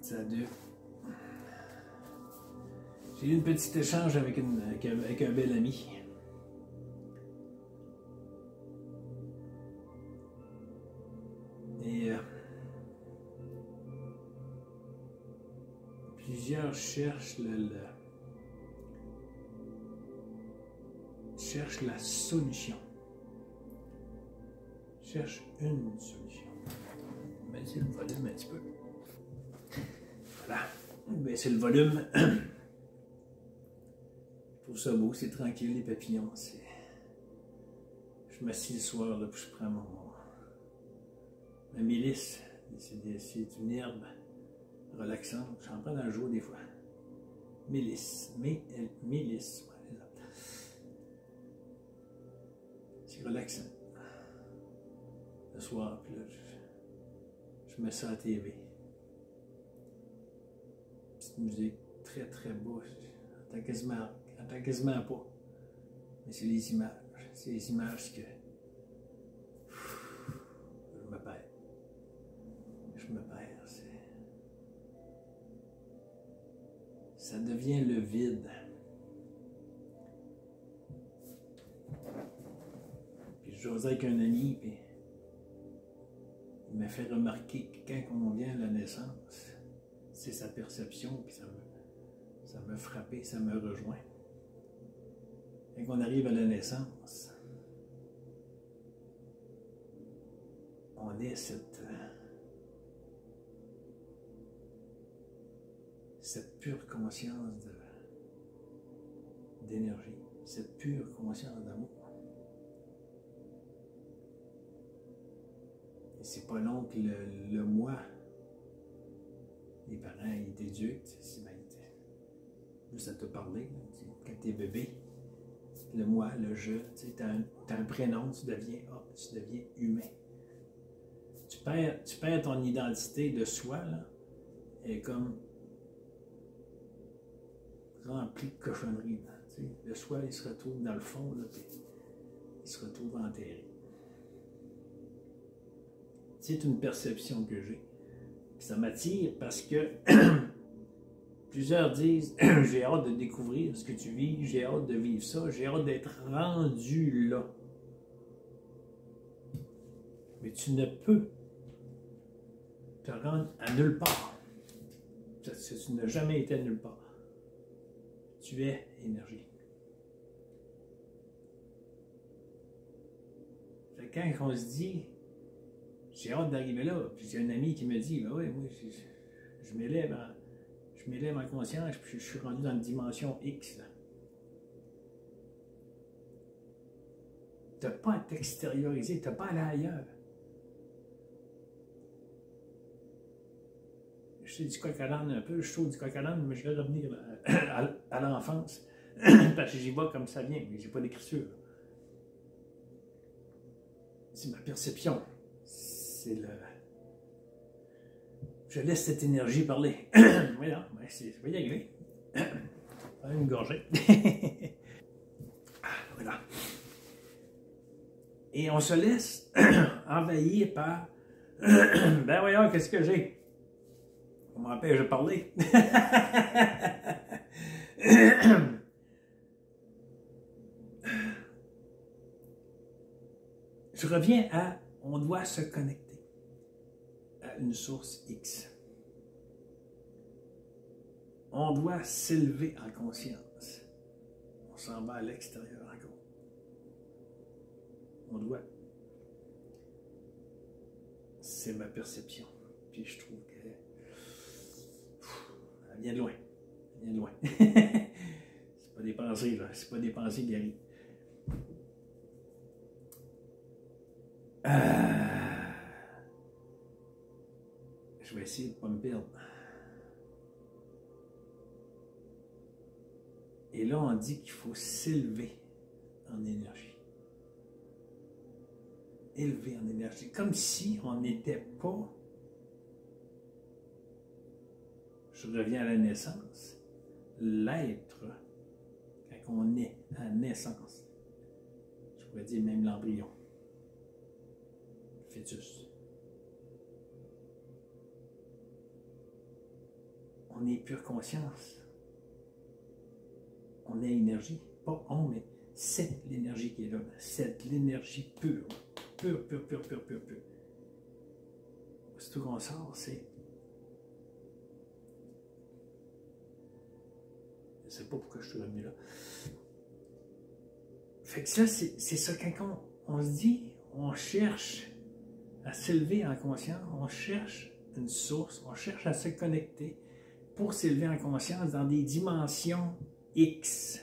Ça a dû. J'ai eu un petit échange avec un bel ami. Et plusieurs cherchent cherchent la solution. Cherchent une solution. Baisser le volume un petit peu. Voilà. Baisser le volume. Je trouve ça beau, c'est tranquille, les papillons. Je m'assieds le soir, là, puis je prends ma mélisse. C'est une herbe relaxante. J'en prends dans le jour des fois. Mélisse. Mélisse. Ouais, c'est relaxant. Le soir, puis là, je me sens à la TV. Petite musique très très beau. J'entends quasiment pas. Mais c'est les images. C'est les images que je me perds. Je me perds. Ça devient le vide. Puis j'osais avec un ami, puis il m'a fait remarquer que quand on vient à la naissance, c'est sa perception, puis ça m'a frappé, ça me rejoint. Quand on arrive à la naissance, on est cette pure conscience d'énergie, cette pure conscience d'amour. Et c'est pas long que le moi, les parents ils t'éduquent, ben, juste à te parler, quand tu es bébé, le moi, le je, tu as un prénom, tu deviens humain. Tu perds ton identité de soi, là, et comme rempli de cochonneries. Là, le soi, il se retrouve dans le fond, là, puis il se retrouve enterré. C'est une perception que j'ai. Ça m'attire parce que plusieurs disent j'ai hâte de découvrir ce que tu vis, j'ai hâte de vivre ça, j'ai hâte d'être rendu là. Mais tu ne peux te rendre à nulle part. Parce que tu n'as jamais été à nulle part. Tu es énergie. Fait que quand on se dit j'ai hâte d'arriver là, puis j'ai un ami qui me dit ben oui, moi je m'élève en conscience, puis je suis rendu dans une dimension X. Tu n'as pas à t'extérioriser, tu n'as pas à aller ailleurs. Je sais du coq à l'âne un peu, je trouve du coq à l'âne, mais je vais revenir à l'enfance. Parce que j'y vais comme ça vient, mais j'ai pas d'écriture. C'est ma perception. C'est le. Je laisse cette énergie parler. Voilà, je vais y arriver. Une gorgée. Voilà. Et on se laisse envahir par. Ben voyons, qu'est-ce que j'ai? On m'empêche de parler. Je reviens à, on doit se connecter à une source X. On doit s'élever en conscience. On s'en va à l'extérieur encore. On doit. C'est ma perception. Puis je trouve que elle vient de loin. Elle vient de loin. C'est pas des pensées, là. C'est pas des pensées qui arrivent. Je vais essayer de ne pas me perdre. Et là, on dit qu'il faut s'élever en énergie. Élever en énergie. Comme si on n'était pas. Je reviens à la naissance. L'être, quand on est à la naissance, je pourrais dire même l'embryon, le fœtus. On est pure conscience. On est énergie. Pas on, mais c'est l'énergie qui est là. C'est l'énergie pure. Pure, pure, pure, pure, pure, pure. C'est tout qu'on sort, c'est... Je ne sais pas pourquoi je suis revenu là. Fait que ça, c'est ça, quand on se dit, on cherche à s'élever en conscience, on cherche une source, on cherche à se connecter pour s'élever en conscience dans des dimensions X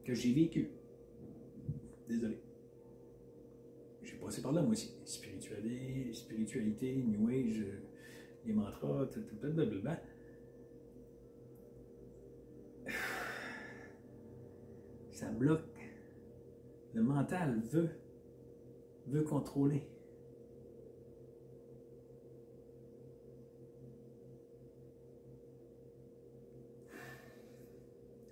que j'ai vécu. Désolé. J'ai passé par là, moi aussi. Spiritualité, New Age, les mantras, blablabla. Ça bloque. Le mental veut contrôler.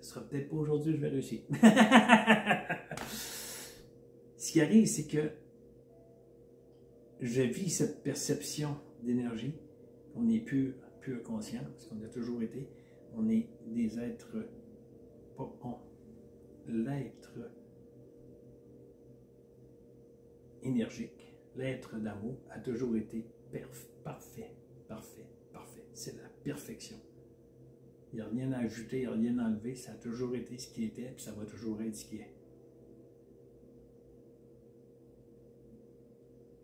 Ce sera peut-être pas aujourd'hui que je vais réussir. Ce qui arrive, c'est que je vis cette perception d'énergie. On est pure conscience, qu'on a toujours été. On est des êtres, pas on, l'être énergique, l'être d'amour a toujours été parfait. C'est la perfection. Il n'y a rien à ajouter, il n'y a rien à enlever. Ça a toujours été ce qui était, puis ça va toujours être ce qui est.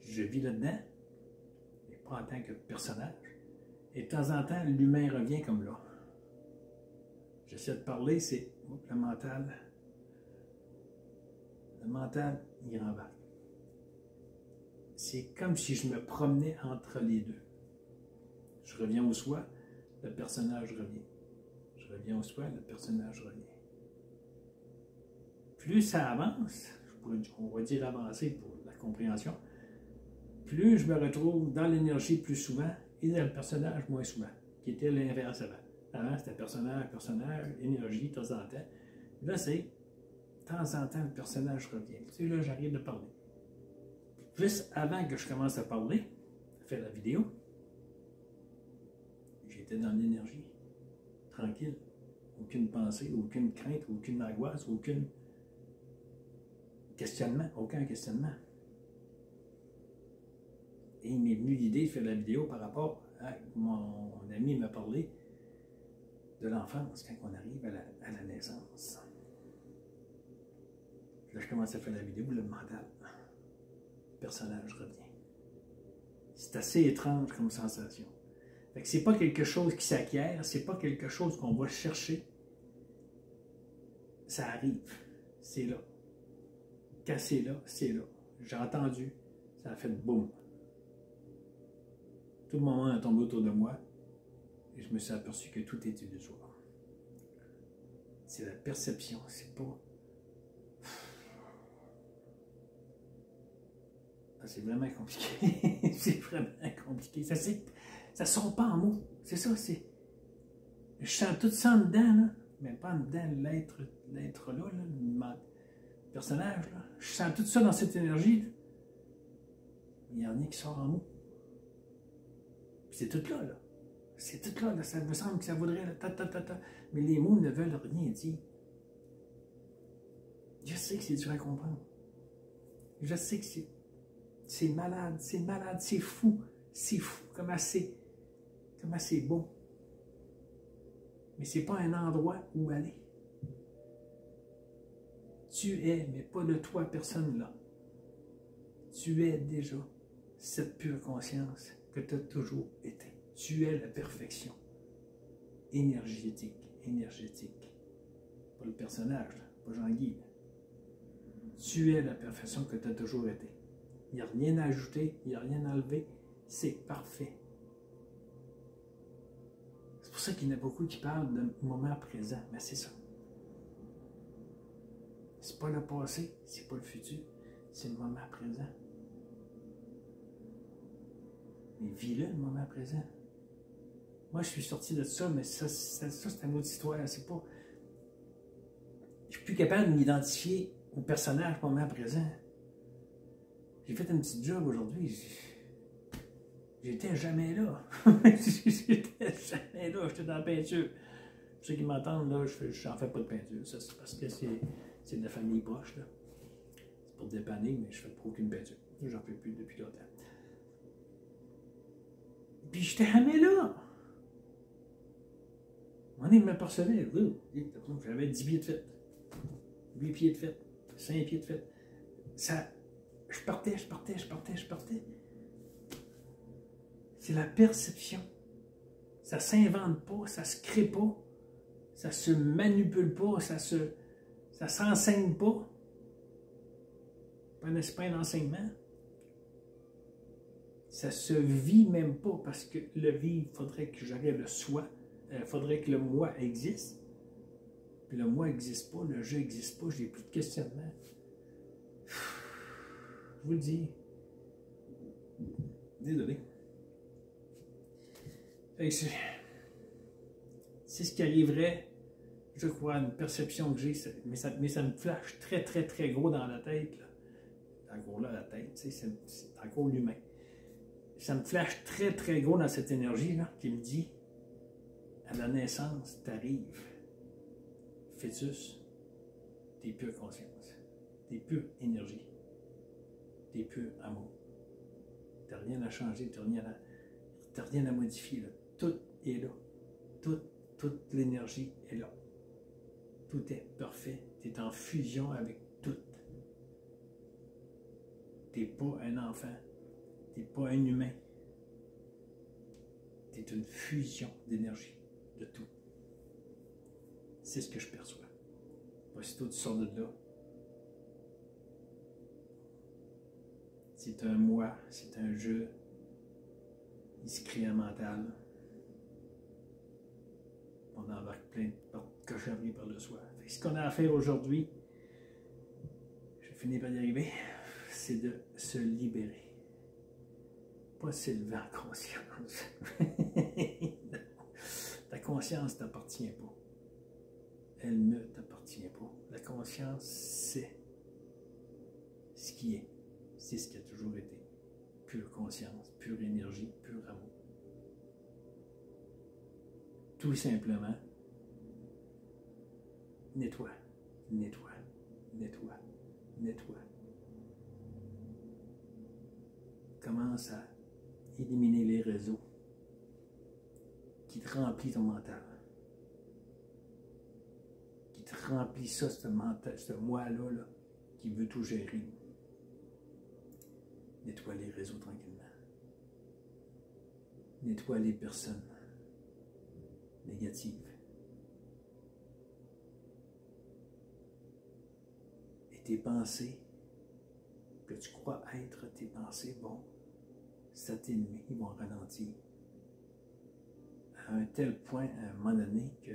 Je vis là-dedans, mais pas en tant que personnage. Et de temps en temps, l'humain revient comme là. J'essaie de parler, c'est le mental. Le mental, il rembarque. C'est comme si je me promenais entre les deux. Je reviens au soi, le personnage revient. Je reviens au soi, le personnage revient. Plus ça avance, on va dire avancer pour la compréhension, plus je me retrouve dans l'énergie plus souvent et dans le personnage moins souvent, qui était l'inverse avant. Avant, c'était personnage, énergie, de temps en temps. Là, c'est de temps en temps, le personnage revient. Tu sais, là, j'arrive de parler. Juste avant que je commence à parler, à faire la vidéo, j'étais dans l'énergie, tranquille. Aucune pensée, aucune crainte, aucune angoisse, aucun questionnement. Et il m'est venu l'idée de faire la vidéo par rapport à mon ami m'a parlé de l'enfance quand on arrive à la naissance. Là, je commence à faire la vidéo, le mental. Le personnage revient. C'est assez étrange comme sensation. Fait que c'est pas quelque chose qui s'acquiert, c'est pas quelque chose qu'on va chercher. Ça arrive. C'est là. Quand c'est là, c'est là. J'ai entendu, ça a fait boum. Tout le moment est tombé autour de moi et je me suis aperçu que tout est illusoire. C'est la perception, c'est pas... C'est vraiment compliqué. C'est vraiment compliqué. Ça sort pas en mots. C'est ça, c'est... Je sens tout ça en dedans, là, mais pas en dedans l'être là, le personnage, là. Je sens tout ça dans cette énergie, là. Il n'y a rien qui sort en mots. C'est tout là, là. C'est tout là, là. Ça me semble que ça voudrait, là, mais les mots ne veulent rien dire. Je sais que c'est dur à comprendre. Je sais que c'est malade, c'est fou, comment c'est beau. Mais c'est pas un endroit où aller. Tu es, mais pas de toi, personne là. Tu es déjà cette pure conscience que tu as toujours été. Tu es la perfection énergétique. Pas le personnage, là, pas Jean-Guy. Tu es la perfection que tu as toujours été. Il n'y a rien à ajouter, il n'y a rien à enlever. C'est parfait. C'est pour ça qu'il y en a beaucoup qui parlent de moment présent. Mais c'est ça. C'est pas le passé, c'est pas le futur, c'est le moment présent. Mais vis-le, le moment présent. Moi, je suis sorti de ça, mais ça c'est une autre histoire. C'est pas... Je suis plus capable de m'identifier au personnage au moment présent. J'ai fait un petit job aujourd'hui. J'étais jamais là. J'étais jamais là. J'étais dans la peinture. Pour ceux qui m'entendent, là, j'en fais pas de peinture. Ça, c'est parce que c'est de la famille proche, là. C'est pour dépanner, mais je fais pas aucune peinture. J'en fais plus depuis longtemps. Puis j'étais jamais là. On est m'apercevait. J'avais 10 pieds de fête. 8 pieds de fête. 5 pieds de fête. Ça, je partais. C'est la perception. Ça ne s'invente pas, ça ne se crée pas, ça ne se manipule pas, ça ne s'enseigne pas. C'est pas un enseignement. Ça se vit même pas, parce que le vivre, il faudrait que j'arrive le soi, il faudrait que le moi existe. Puis le moi n'existe pas, le je n'existe pas, j'ai plus de questionnement. Je vous le dis. Désolé. C'est ce qui arriverait, je crois, une perception que j'ai, mais ça me flash très, très, très gros dans la tête. Là. Encore là, la tête, c'est encore l'humain. Ça me flash très, très gros dans cette énergie-là qui me dit, à la naissance, t'arrives, fœtus, t'es pure conscience, t'es pure énergie, t'es pur amour. T'as rien à changer, t'as rien à modifier. Là. Tout est là. Toute l'énergie est là. Tout est parfait. Tu es en fusion avec tout. Tu n'es pas un enfant. Tu n'es pas un humain. Tu es une fusion d'énergie, de tout. C'est ce que je perçois. Aussitôt tu sors de là, c'est un moi, c'est un jeu. Il se crée un mental. On embarque plein de cochonneries par le soir. Ce qu'on a à faire aujourd'hui, je finis par y arriver, c'est de se libérer. Pas s'élever en conscience. Ta conscience ne t'appartient pas. Elle ne t'appartient pas. La conscience, c'est ce qui est. C'est ce qui a toujours été. Pure conscience, pure énergie, pur amour. Tout simplement, nettoie. Commence à éliminer les réseaux qui te remplissent ton mental. Qui te remplit ça, ce moi-là, là, qui veut tout gérer. Nettoie les réseaux tranquillement. Nettoie les personnes négatives. Et tes pensées, que tu crois être tes pensées, vont s'atténuer, ils vont ralentir. À un tel point, à un moment donné, que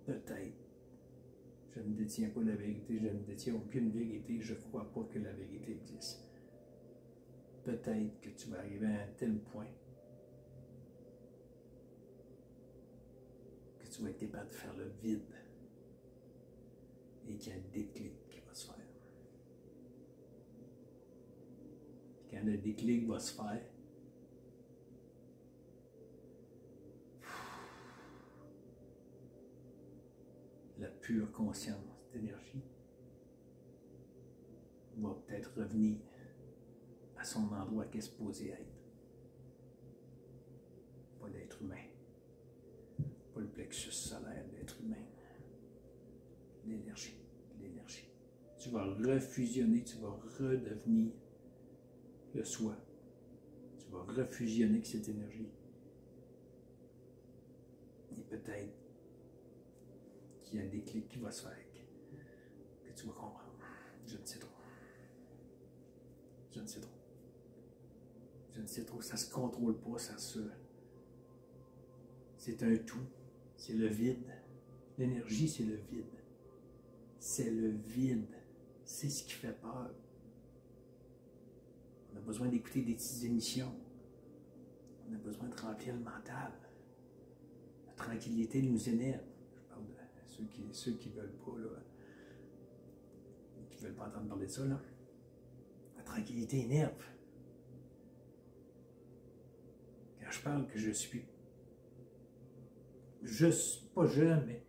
peut-être, je ne détiens pas la vérité, je ne détiens aucune vérité, je ne crois pas que la vérité existe. Peut-être que tu vas arriver à un tel point que tu vas être capable de faire le vide et qu'il y a un déclic qui va se faire. Quand le déclic va se faire, la pure conscience d'énergie va peut-être revenir à son endroit qu'elle est supposée être. Pas l'être humain, pas le plexus solaire de l'être humain. L'énergie. Tu vas refusionner, tu vas redevenir le soi. Tu vas refusionner avec cette énergie. Et peut-être qu'il y a un déclic qui va se faire, que tu vas comprendre. Je ne sais trop. Ça ne se contrôle pas, c'est un tout. C'est le vide. L'énergie, c'est le vide. C'est le vide. C'est ce qui fait peur. On a besoin d'écouter des petites émissions. On a besoin de remplir le mental. La tranquillité nous énerve. Je parle de ceux qui veulent pas, là, qui veulent pas entendre parler de ça, là. La tranquillité énerve. Quand je parle que je suis juste pas jeune, mais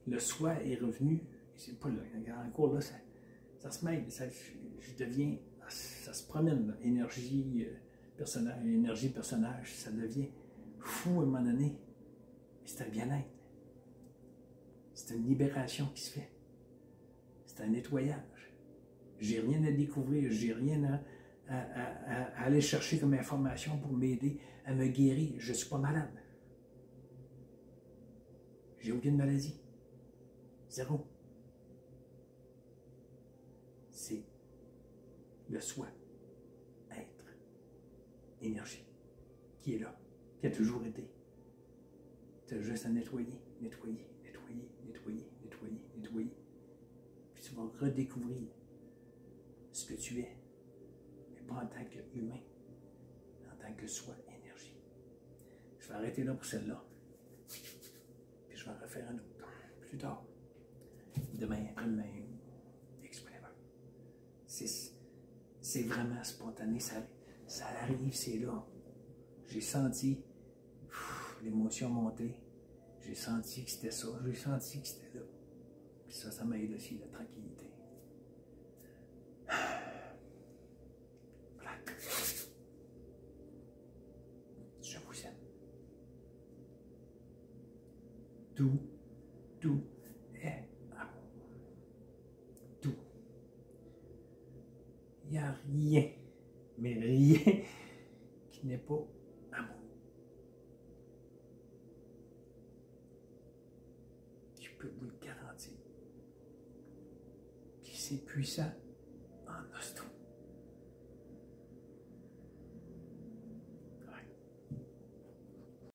le soi est revenu. C'est pas là. Encore là, ça se mêle. Je deviens. Ça se promène, là. Énergie personnage, ça devient fou à un moment donné. Mais c'est un bien-être. C'est une libération qui se fait. C'est un nettoyage. J'ai rien à découvrir, j'ai rien à aller chercher comme information pour m'aider à me guérir. Je ne suis pas malade. J'ai aucune maladie. Zéro. C'est le soi, être, énergie, qui est là, qui a toujours été. Tu as juste à nettoyer, nettoyer, nettoyer, nettoyer, nettoyer, nettoyer. Puis tu vas redécouvrir ce que tu es, mais pas en tant qu'humain, en tant que soi, énergie. Je vais arrêter là pour celle-là. Puis je vais en refaire un autre plus tard. Demain, après-demain, c'est vraiment spontané, ça arrive, c'est là. J'ai senti l'émotion monter, j'ai senti que c'était ça, j'ai senti que c'était là. Puis ça m'aide aussi, la tranquillité. Voilà. Je vous aime. Tout est amour. Tout. Il n'y a rien, mais rien qui n'est pas amour. Je peux vous le garantir. Puis c'est puissant.